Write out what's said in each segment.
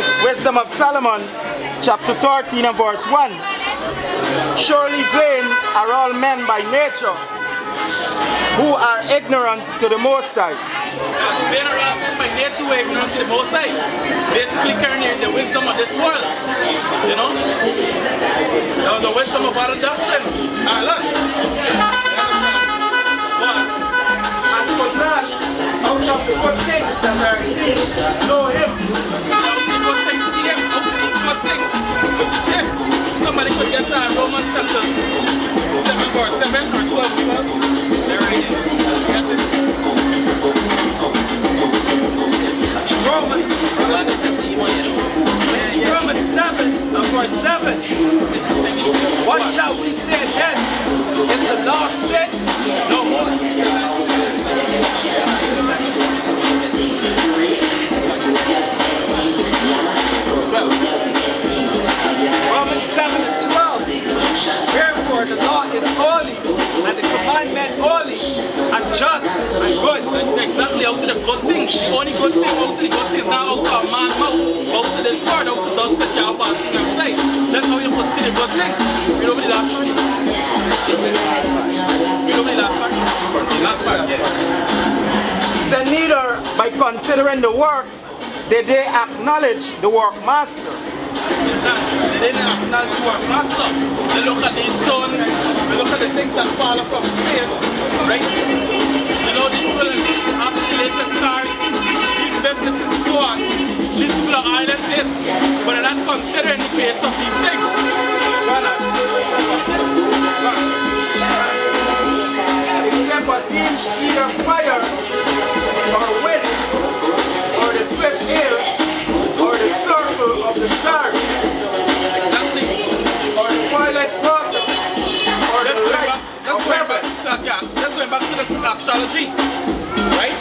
is Wisdom of Solomon, chapter 13 and verse 1. Surely vain are all men by nature, who are ignorant to the Most High. Vain are all men by nature, who are ignorant to the Most High. Basically carrying the wisdom of this world. You know? That was the wisdom of our doctrine. And could not, out of the good things that are seen, know him. Out of the good things, see him. Out of these good things, which is this. Somebody could get to Romans chapter 7 verse 7 or 12. There it is. Get it? This is Romans 7 and verse 7. What shall we say then? Is the law sin? No more. Romans 7 and 12. Wherefore the law is holy, and the commandment holy, and just and good. Exactly, out to the good things. The only good thing out to the good things, not out to a man's mouth, out to this word, out to those that Yahweh say. That's how you put see the good things. You know what the last part? You know what the last part? Last part, yeah. Said neither by considering the works did they acknowledge the workmaster. They didn't acknowledge the workmaster. They look at these stones, they look at the things that fall from space, right? You know, these people have the latest cars, these businesses and so on. These people are island here, but they're not considering the creator of these things. Except but in either fire or wind or the swift air or the circle of the stars, Exactly. or the violet water or the light of heaven. Let's go back to the astrology, right?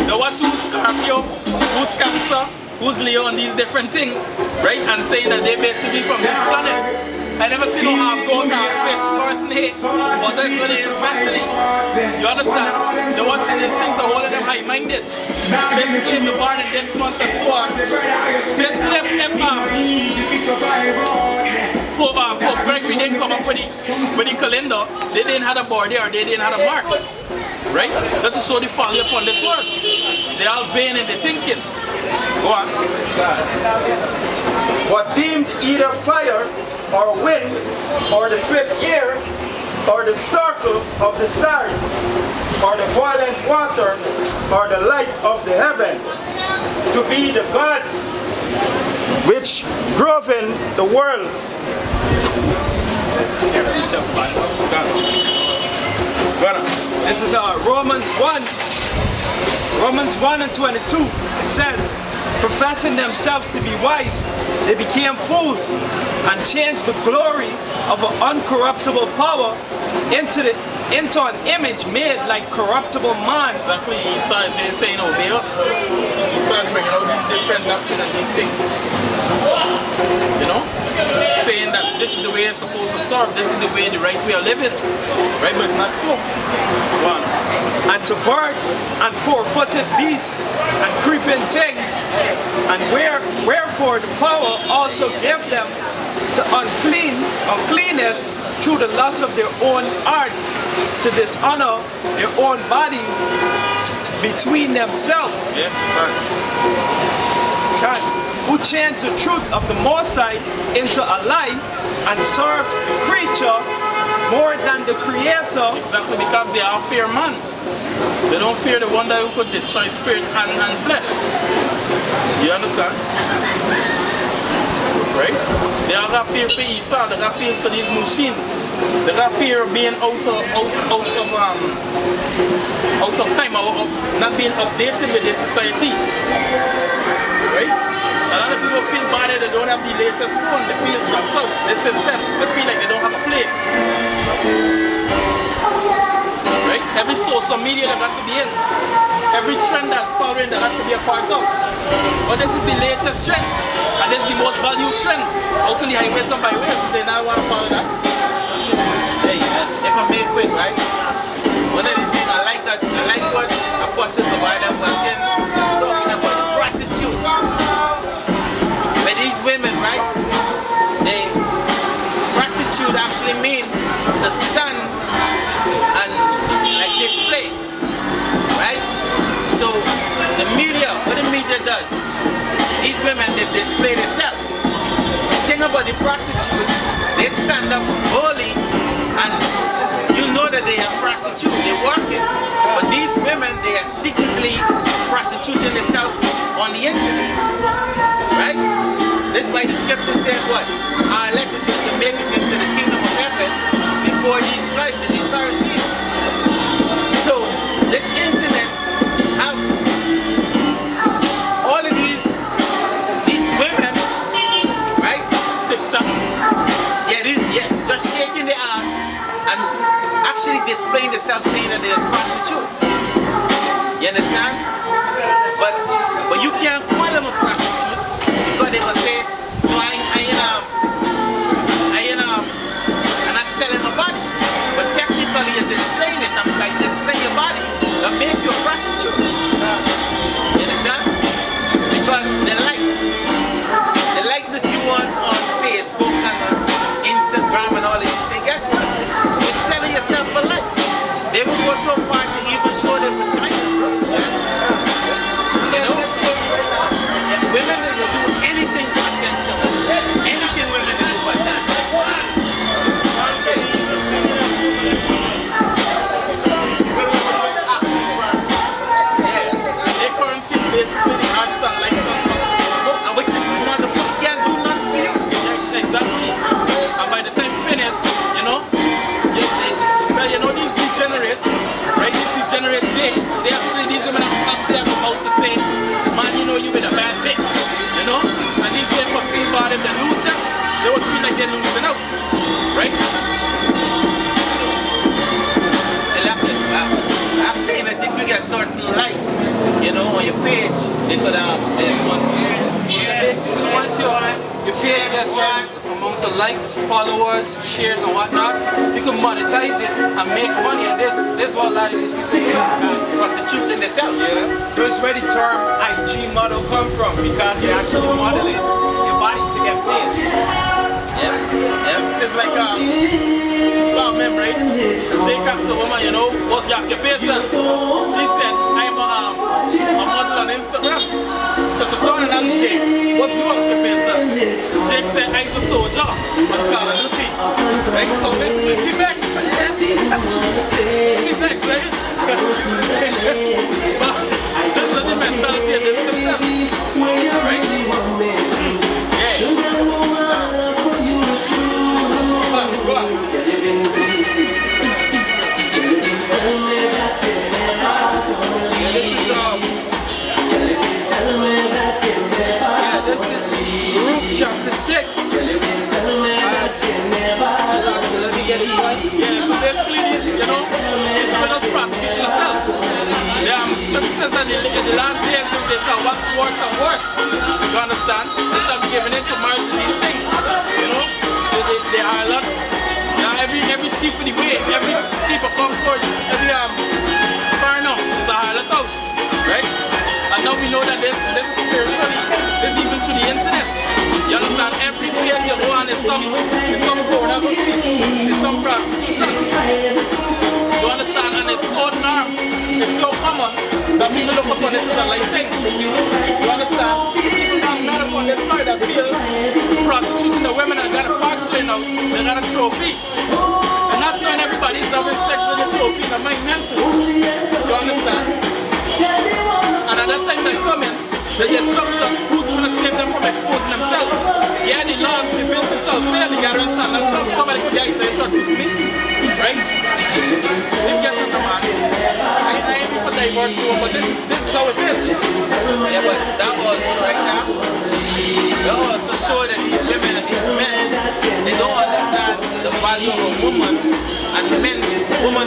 Now watch who's Scorpio, who's Cancer, who's Leo, and these different things, right? And saying that they're basically from this planet. I never seen no half goat, half fish person here, but that's what it is mentally. You understand? They're watching these things are holding them high-minded. Basically, in the bar in this month and so on. Basically, Pope Gregory didn't come up with the calendar, they didn't have a board there, they didn't have a mark. Right? That's to show the folly upon this world. They're all vain in their thinking. Go on. What deemed either fire or wind or the swift air or the circle of the stars or the violent water or the light of the heaven to be the gods which govern the world. This is Romans 1 and 22. It says, professing themselves to be wise, they became fools and changed the glory of an uncorruptible power into an image made like corruptible man. Exactly, Esau is saying obey us. Esau is bringing out these different doctrines and these things. You know? Saying that this is the way it's supposed to serve, this is the way, the right way of living. Right, but it's not so. One. And to birds and four-footed beasts and creeping things, and wherefore the power also gave them to uncleanness through the lust of their own hearts, to dishonor their own bodies between themselves. Yeah, right. Who changed the truth of the Most High into a lie and served the creature more than the Creator. Exactly, because they all fear man. They don't fear the one that who could destroy spirit and flesh. You understand? Right? They all got fear for Esau, they got fear for these machines. They got fear of being out of time, or not being updated with this society. Right? A lot of people feel bad that they don't have the latest phone, they feel dropped out. They feel like they don't have a place. Right? Every social media they got to be in. Every trend that's following they got to be a part of. But this is the latest trend. And this is the most valued trend. Out in the highways and byways, they now want to follow that. Hey, if I make quick, right? One of the things I like what Apostle Gabar Palal talking about the prostitute. When to stand and like display, right? So the media, what the media does, these women, they display themselves. The thing about the prostitute, they stand up boldly and you know that they are prostitutes, they're working. But these women, they are secretly prostituting themselves on the internet, right? That's why the scripture said what? Our elect is going to make it into the kingdom of heaven before these scribes and these Pharisees. So this internet have all of these women, right? TikTok. Yeah, just shaking their ass and actually displaying themselves, saying that they're a prostitute. You understand? But you can't call them a prostitute because they will say, no, I'm not selling my body. But technically you're displaying it. I'm like displaying your body. That make you a prostitute. You understand? Because the likes that you want on Facebook and Instagram and all that, you say, guess what? You're selling yourself for life. They will go so far to even show them vagina. You know? Women will do anything for attention. Anything women will do for attention. Their currency is basically the hearts and likes and which is motherfucker can't do nothing for you. exactly. And by the time you finish, you know these degenerates, right? These degenerate J, these women actually have come out to say, man, you know you been a bad bitch, you know? And these J would feel bad if they lose them, they would feel like they're losing out, right? I'm saying that if you get certain like, you know, on your page, they could there's monetization. So basically, once your page gets a certain amount of likes, followers, shares, and whatnot, you can monetize it and make money. And this is what a lot of these people do. Prostituting themselves. Yeah. That's where the term IG model come from, because you're actually modeling your body to get paid. Yeah. It's like men, right? Jake asked a woman, you know, what's your occupation? She said, I'm a model on Instagram. So she told her, Jake, what's your occupation? Jake said, I'm a soldier on Call of Duty. Right? So basically, she back. She back, right? But this is the mentality of this system. Right? Yeah. Go on. This is Luke chapter 6. Let me get it right. Yeah, so basically, you know, it's widows prostitution itself. Scripture says that in the last days they shall wax worse and worse. You understand? They shall be given into marriage and these things. You know, they are lots. Now every chief of the way, every chief of Concord, every foreigner is a harlot out, right? And now we know that this is spiritually, this is even through the internet. You understand? Every page you go on is some pornography, it's some prostitution. You understand? And it's so normal, it's so common that people look upon it as a light thing. You understand? People not upon this side that feel prostituting the women and got a factory now, they got a trophy. And not knowing everybody's having sex with a trophy in the mind mental. You understand? And at that time they come in, the destruction, who's going to save them from exposing themselves? Yeah, the laws, the vintage shall fail, the gathering shall not come. Somebody could get Isaiah 32, right? This gets us a man. I ain't even for divert to him, but this is how it is. Yeah, but that also right now, they also show that these women and these men, they don't understand the value of a woman, and women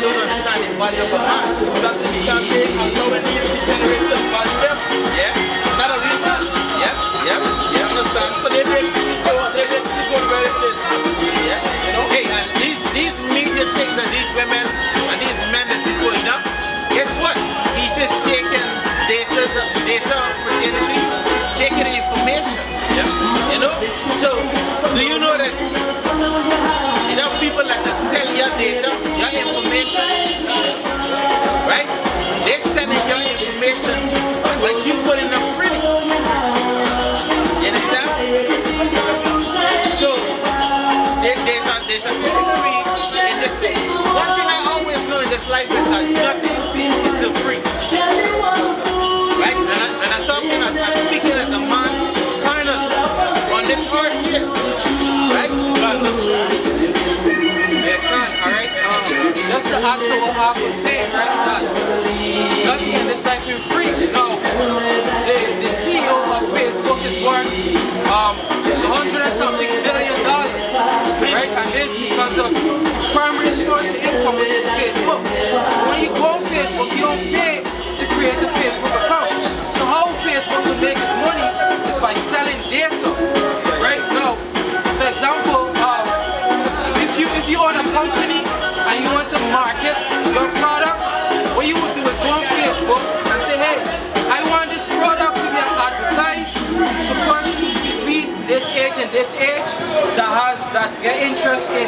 don't understand the value of a man. Exactly, because they are growing these generations value them. Yeah. Not a real man. Yeah. Understand? So they basically go where it is. Yeah. You know? Hey, and these media things and these women and these men that's been going up, guess what? He's just taking data opportunity, taking information. Yeah. You know? So do you know that enough people like to sell your data putting them free. You understand? So there's a trickery in this thing. One thing I always know in this life is that nothing is so free. Right? And I'm speaking as a man carnal on this earth here. Right? Alright? Just to add to what I was saying, right? That nothing in this life is free. No. The CEO of Facebook is worth $100 and something billion. Right? And this because of primary source of income, which is Facebook. When you go on Facebook, you don't pay to create a Facebook account. So how Facebook will make its money is by selling data. Right? Now, for example, if you own a company and you want to market your product, what you would do is go on Facebook and say, hey, I want this product to be advertised to persons between this age and this age that get interest in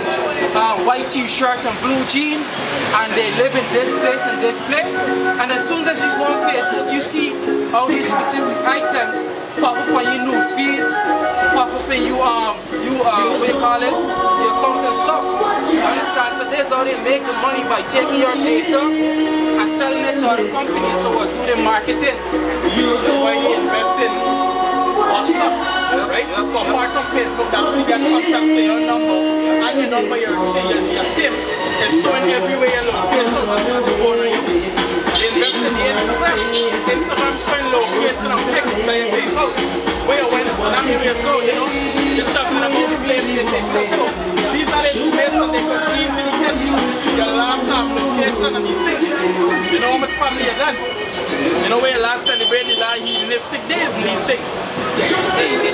white t-shirt and blue jeans, and they live in this place and this place. And as soon as you go on Facebook, you see all these specific items pop up on your news feeds, pop up in your what you call it, your account and stuff. You understand? So that's how they make the money, by taking your data and selling it to other companies. So what do they marketing? That's why they invest in WhatsApp, right? So apart from Facebook, that should get contact to your number, and your number, your SIM is showing everywhere your location, what's on the phone on you. They invest in the Instagram showing location and pics that you take out. Where you went, how many years ago, you know, you're traveling about the place you take out. So these are the information they could easily get you. Your last location and these things. You know how much family you done. You know where you last celebrated the hedonistic days and these things.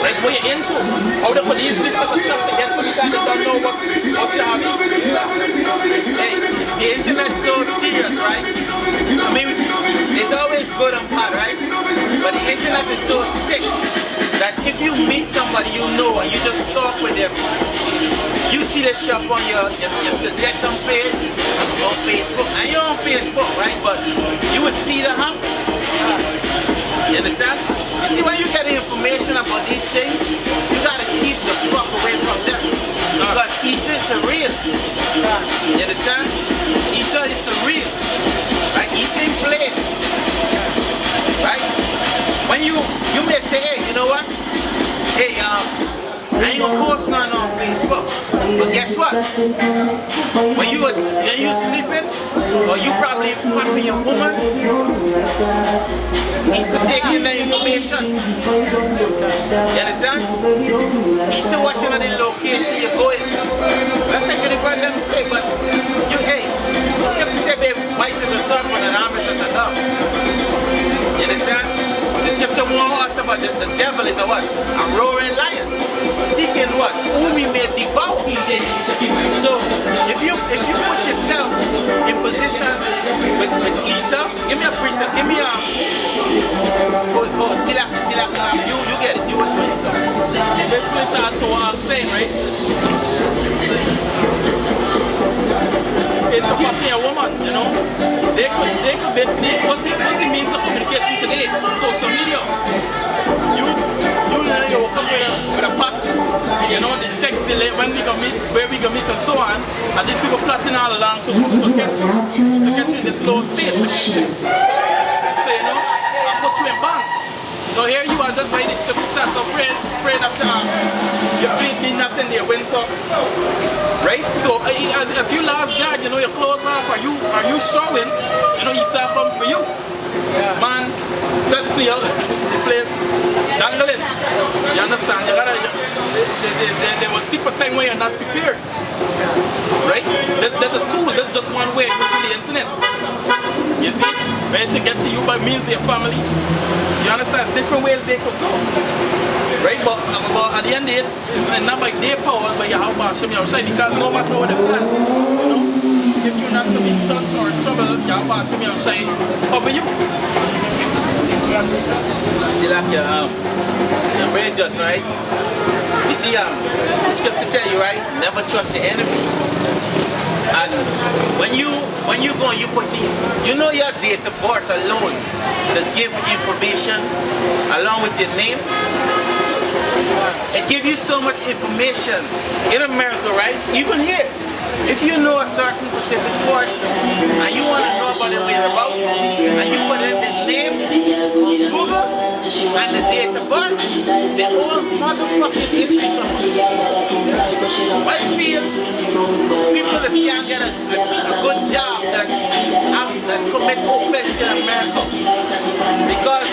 Like what you're into. How they could easily set a trap to get you because they don't know what's your hobby. Hey, the internet's so serious, right? I mean, it's always good and bad, right? But the internet is so sick that if you meet somebody you know and you just talk with them, you see the shop on your suggestion page on Facebook, and you're on Facebook, right? But you would see the hump. You understand? You see, when you get information about these things, you gotta keep the fuck away from them. Because Esau is surreal. You understand? Esau is surreal. Right? Esau ain't playing. Right? When you may say, hey, you know what? Hey, I ain't gonna post nothing on Facebook. But guess what? When you sleeping, or you probably fucking your woman, he's taking the information. You understand? He's watching on the location you're going. That's like what them say, but the scripture say, babe, vice is a serpent and harm is a dove. You understand? The scripture warns us about the devil is a what? A roaring lion. Seeking what? Whom he may devour. So if you put yourself in position with Esau, give me a precept, give me a see that you get it, you was going to talk. Basically to add to what I'm saying, right? It's a fucking a woman, you know. They could basically, what's the means of communication today? Social media. You woke up with a pack, you know, the text delay when we gonna meet, where we gonna meet and so on, and these people plotting all along to catch you in this low state. So you know, I put you in bank. So here you are, just by this scripture starts, so pray that your feet be not in their winter. Right? So as you last guard, you know, your clothes off, are you showing, you know, he's from for you. Yeah. Man, just play out the place, dangling. You understand? You gotta, they will see for time when you're not prepared. Right? There's a tool, there's just one way using the internet. You see? Ready to get to you by means of your family. You understand? There's different ways they could go. Right? But at the end of it, it's not by their power, but Yahawah Banyamyan, because no matter what they plan, you know, if you're not to be touched or in trouble, Yahawah Banyamyan cover you. See, like you're very just, right? You see, the scripture tell you, right? Never trust your enemy. And when you go and you put in, you know your date of birth alone does give information along with your name. It gives you so much information in America, right? Even here. If you know a certain specific person and you want to know about their whereabouts, and you put in the name on Google and the date of birth, the whole motherfucking history comes up. I feel people that can't get a good job that commit offense in America because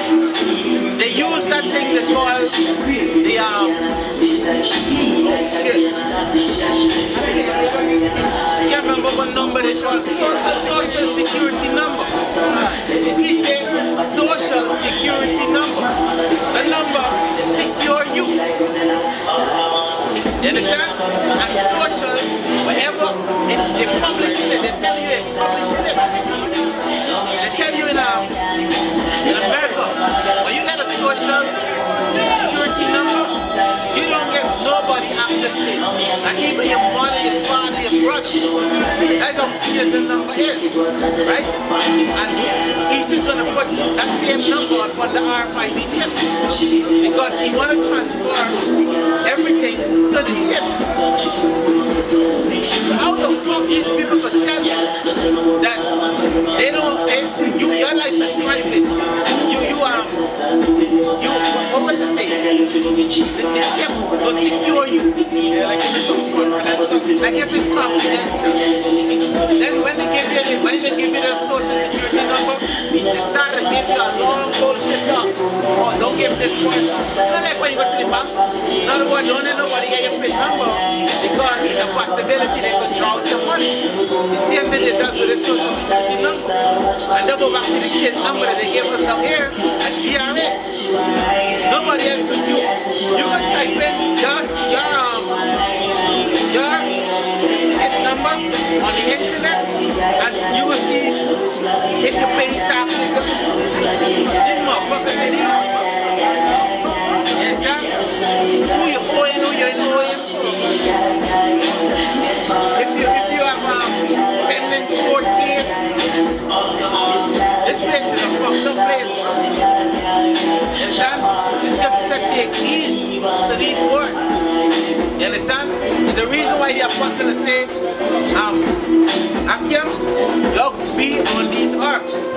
they use that thing they call the I can't remember what number it was. The social security number. You see, it says social security number. The number is secure you. You understand? And social, whenever they publish it, they tell you they're publishing it. They tell you in America, when you got a social security number, you don't give nobody access to it. Not even your mother, your father, your brother. That's how serious the number is, right? And Esau's gonna put that same number on the RFID chip because he wanna transfer everything to the chip. So how the fuck these people could tell you that your life is private? What to say? The chip will secure you. Yeah, like if it's confidential. Then when they give you the social security number, they start to give you a long bullshit talk. Oh, don't give this person. Not like when you go to the bank. In other words, don't let nobody get your PIN number because it's a possibility they could draw out your money. The same thing it does with the social security number. And they'll go back to the TIN number that they gave us down here at GRA. Nobody else could do. You can type in your TIN number on the internet and you will see if you're paying tax. These motherfuckers ain't easy. You understand? Who you owing, who you're owing. If you have a pending court case, this place is a fucked up place. You understand? The scripture said take heed to these words. You understand? There's a reason why the apostle say, Akim, don't be on these earths.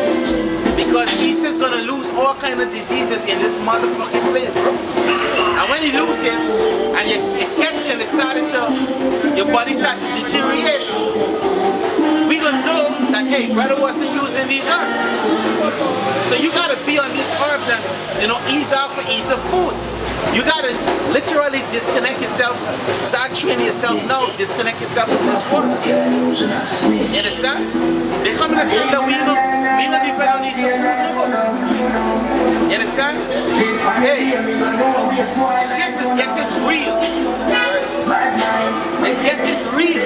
Because Esau's gonna lose all kind of diseases in this motherfucking place, bro. And when you lose it, and you catch it, your body starts to deteriorate, we gonna know that, hey, brother wasn't using these herbs. So you gotta be on these herbs and, ease out for ease of food. You gotta literally disconnect yourself, start training yourself now, disconnect yourself from this world. You understand? They come in and tell that we don't depend on these food anymore. You understand? Hey, shit is getting real. It's getting real.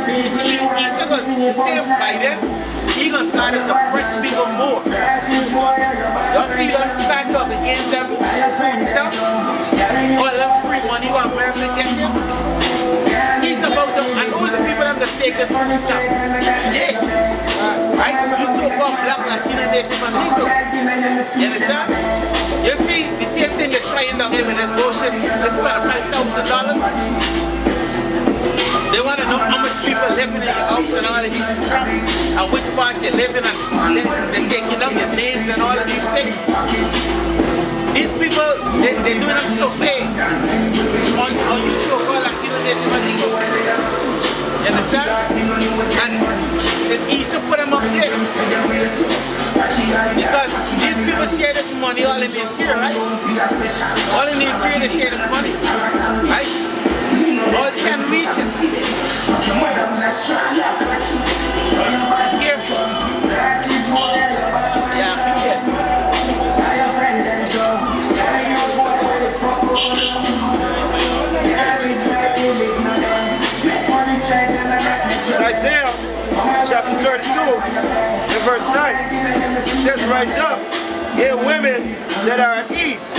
You see, Esau gonna say by then, he's gonna start to oppress people more. Y'all see them stand up against them food stuff? All them free money what America getting? He's about them, and who's the people that take this food stuff? Jake, right? You so-called black, Latino, Native, and Negro. You understand? You see, the same thing they're trying down here with this bullshit. They spend $5,000. They want to know how much people living in your house and all of these crap, and which part you're living and they're taking up your names and all of these things. These people, they're doing a survey on you so-called Latino, Native, and Negro. You understand? And it's easy to put them up there. Because these people share this money all in the interior, right? All in the interior they share this money, right? All 10 regions. Careful. Yeah, It's Isaiah chapter 32 and verse 9. It says, rise up, ye women that are at ease.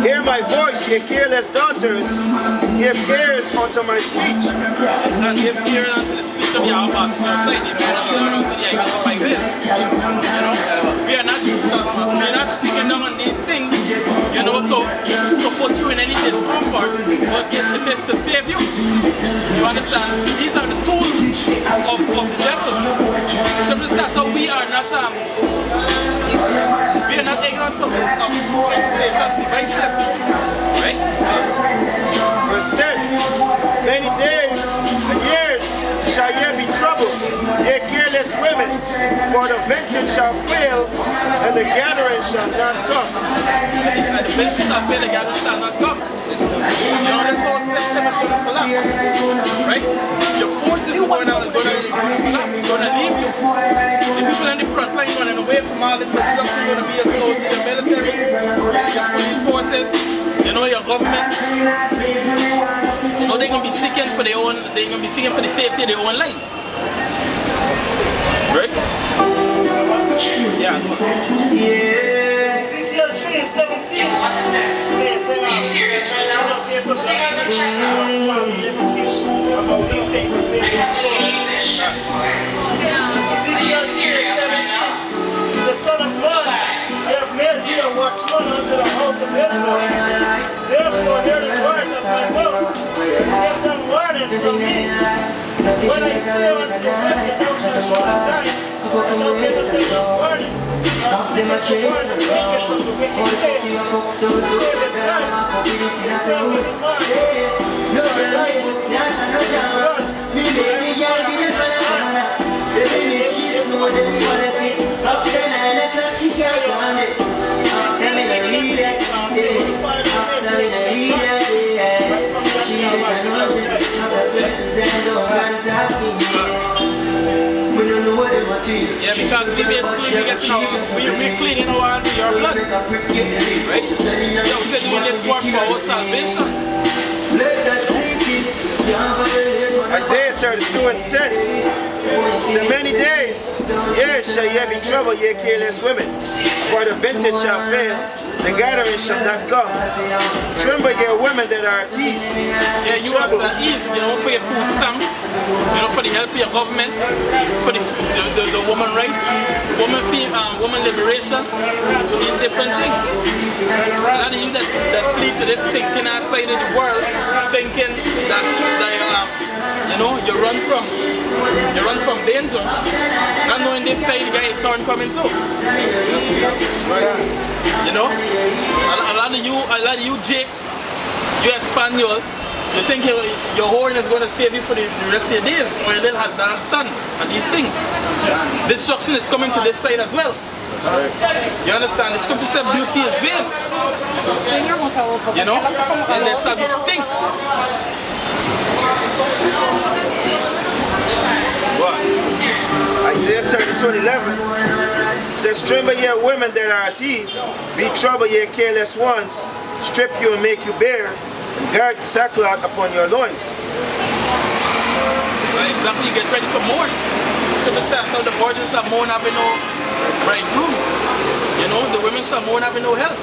Hear my voice, ye careless daughters, give ears unto my speech. And give ear unto the speech of Yahweh. We are not speaking down on these things, you know, to put you in any discomfort, but it is to save you. You understand? These are the tools of the devil. So we are not ignorant of Satan's devices, right? Verse 10. Many days and years shall ye be troubled, ye careless women, for the vintage shall fail, and the gathering shall not come. And the vintage shall fail, the gathering shall not come. You know, this whole system is going to collapse, right? Your forces are going to collapse, going to leave you. The people in the front line running away from all this destruction, going to be a soldier, the military, the police forces, you know, your government. You know, they're going to be seeking for their own, they're going to be seeking for the safety of their own life. Right? Yeah. Ezekiel 3:17. They say, about these things for saving the soul. Ezekiel 3:17. The Son of Man, I have made thee a watchman unto the house of Israel. Therefore hear the words of my mouth, and give them warning from me. When I say unto the wicked, thou shalt surely die, and thou givest them no warning, thou speakest the word of wicked from the wicked way, to save his life. The same wicked man shall die in his blood. Any man who is not man, is what the woman saying, love them, share them. If any wickedness in Esau, say, when you follow the grace, say, you can touch. Right from the Ahyawab Yeah, because we basically we're cleaning our hands with your blood. Right? Yeah, we're doing this work for our salvation. Isaiah 32:10. So many days, years shall ye be troubled, ye careless women, for the vintage shall fail, the gathering shall not come. Tremble, ye women that are at ease. Yeah, you are at ease, you know, for your food stamp, you know, for the help of your government, for the woman rights, woman liberation, these different things. A lot of you that flee to this thinking outside of the world, thinking that you know, you run from danger, not knowing this side the guy turn coming too. You know, a lot of you jakes, you Espanol, you think your horn is going to save you for the rest of your days, or you little understand and these things. Destruction is coming to this side as well. You understand? The scripture said beauty is vain. You know, and there shall be stink. What? Isaiah 32:11 says, tremble ye women that are at ease, be troubled ye careless ones, strip you and make you bare, and guard sackcloth upon your loins. Exactly, get ready to mourn. So the virgins shall mourn having no bridegroom. You know, the women shall mourn having no help.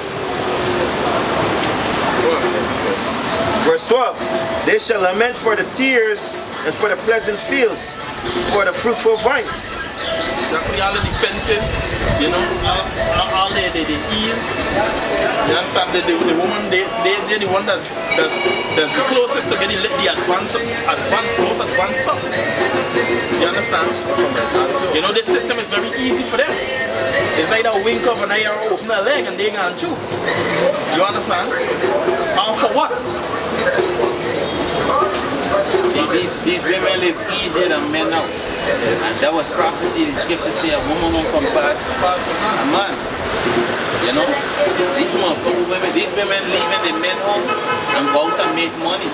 Verse 12, they shall lament for the tears and for the pleasant fields, for the fruitful vine. Exactly, all the defenses, you know, all the ease. You understand? The woman, they're the one that's the closest to getting the most advanced stuff. You understand? You know, this system is very easy for them. It's either a wink of an eye or open a leg and they can chew. You understand? And for what? These women live easier than men now. And that was prophecy. The scripture say a woman won't come past a man. You know? These women leaving the men home and go out and make money.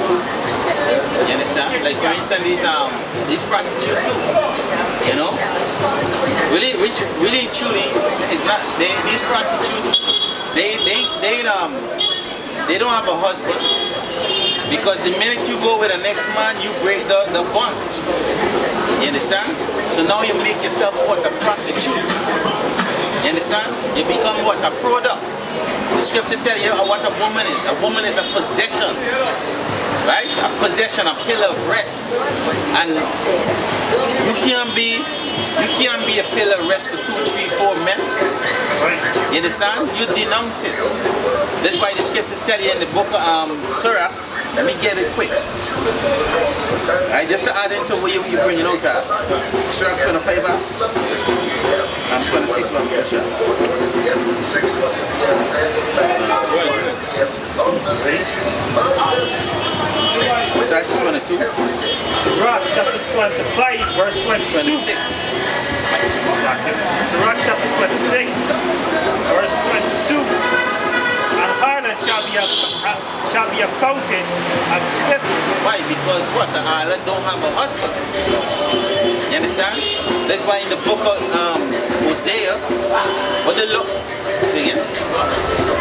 You understand? Like for instance, these prostitutes too. You know? Really truly, it's not these prostitutes, they don't have a husband. Because the minute you go with the next man, you break the bond. You understand? So now you make yourself what, a prostitute. You You understand? You become what? A product. The scripture tell you what a woman is. A woman is a possession. Right? A possession, a pillar of rest. And you can't be a pillar of rest for 2, 3, 4 men. You understand? You denounce it. That's why the scripture tell you in the book of Surah. Let me get it quick. Alright, just to add into what you bring it out there. Surah 25. I'm 26, but I'm sure. Start 22. Sirach chapter 25, verse 22. 26. Sirach chapter 26, verse 22. And harlot shall be accounted as swift. Why? Because what? The harlot don't have a husband. You understand? That's why in the book of Hosea, what the Lord,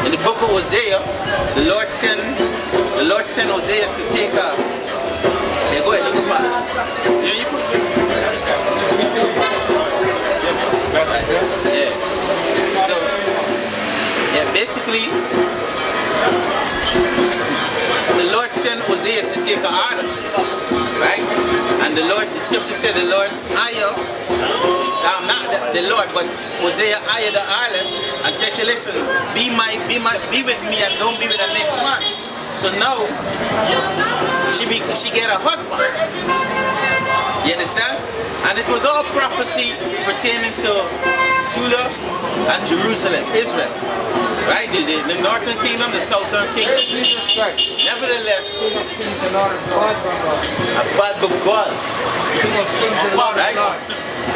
in the book of Hosea, the Lord sent Hosea to take a. Yeah, go ahead, look at that. Yeah, you put it. Yeah. So, yeah, basically, the Lord sent Hosea to take a harlot, right? And the scripture said the Lord hired, not the Lord, but Hosea hired the harlot and tell you, listen, be with me and don't be with the next man. So now, she get a husband. You understand? And it was all prophecy pertaining to Judah and Jerusalem, Israel. Right? The northern kingdom, the southern kingdom. Jesus Christ. Nevertheless, King of kings and Lord of lords. Ahbad Babal. King of kings and Lord of lords.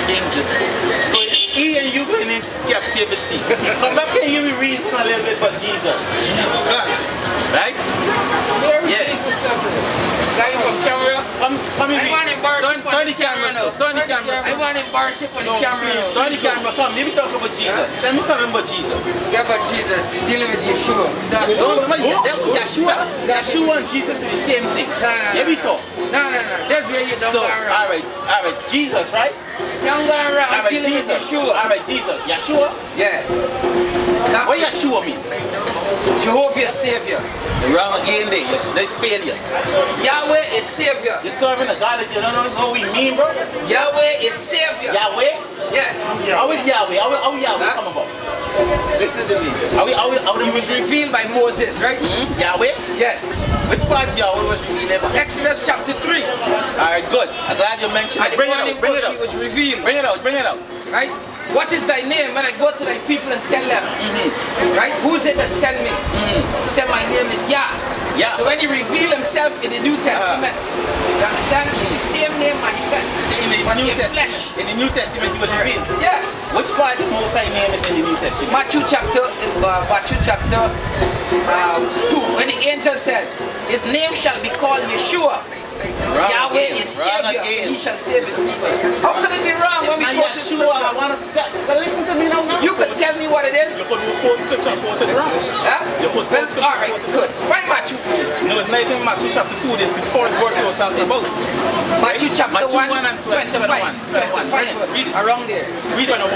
Kings. So he and you going into captivity. Come back and you will reason a little bit about Jesus. Right? Yeah. Guy from camera. Come in. I want to embarrass you Turn the camera, sir. Turn the camera, sir. I want to embarrass you on the camera. Turn the camera. Come, let me talk about Jesus. Tell me something about Jesus. Yeah, but Jesus, you're dealing with Yeshua. Yeshua and Jesus is the same thing. Let me talk. No. That's where you don't So, go around. alright, Jesus, right? You don't go around. I'm Alright, dealing with Jesus. Yeshua. Alright, Jesus. Yeshua? Yeah. What Yeshua mean? Jehovah is Savior. Wrong again there. Let's failure. Yahweh is Savior. You're serving a God that you don't know what we mean, bro? Yahweh is Savior. Yahweh? Yes. How is Yahweh? How Yahweh come about? Listen to me. It was revealed by Moses, right? Yahweh? Yes. Which part of Yahweh was revealed? Exodus chapter 3. Alright, good. I'm glad you mentioned it. Bring it out. Bring it out. It was revealed. Bring it out. Bring it out. Right? What is thy name? When I go to thy people and tell them, right? Who's it that sent me? He said, my name is Yah. Yeah. So when he revealed himself in the New Testament, you understand? It's the same name manifest. In the but New in flesh. In the New Testament, he was revealed. Yes. Which part of the Most High name is in the New Testament? Matthew chapter 2. When the angel said, his name shall be called Yeshua. Yahweh is Savior, and he shall save his people. How can it be wrong when we quote the scripture? But listen to me now. You could tell me what it is? You quote scripture and quote it wrong. Huh? Well, alright, good. Find Matthew for me. No, it's not even Matthew chapter 2. This is the first verse you're talking about. Matthew chapter 1, and 25. Around there. Read 21.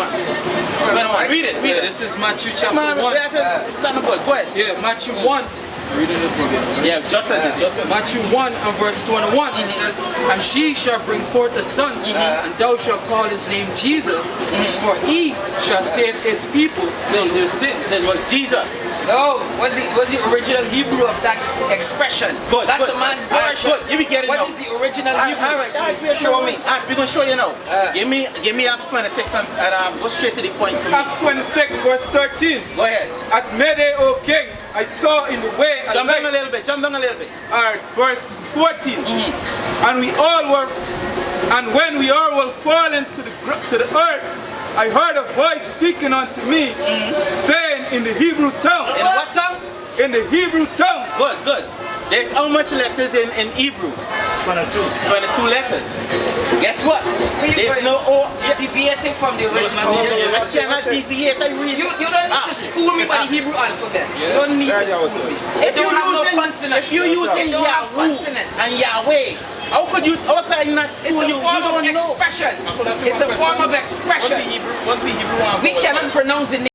Read it. This is Matthew chapter 1. It's not about. Go ahead. Yeah, Matthew 1. Reading it from here. Yeah, just as it. Matthew 1 and verse 21, it says, and she shall bring forth a son, and thou shalt call his name Jesus, for he shall save his people from their sins. It was Jesus. No, was the original Hebrew of that expression? Good, That's good. a man's version. Good. You be getting What now. is the original Hebrew? Alright, Show me. We're going to show you now. Give me Acts 26 and go straight to the point for me. Acts 26 verse 13. Go ahead. At Mede, O king, I saw in the way a Jump down a light. little bit. Alright, verse 14. And when we all were fallen to the earth, I heard a voice speaking unto me, saying in the Hebrew tongue. In what tongue? In the Hebrew tongue. Good. There's how much letters in Hebrew? 22 letters. Guess what? There's no O. Deviating from the original. I cannot deviate. I read. You don't need to school me by the Hebrew alphabet. You don't need to school me. If you have no consonant. If you're using Yahweh and Yahweh, how can I not school It's you? a form of expression. It's a form of expression. What's the Hebrew one? We cannot pronounce the name.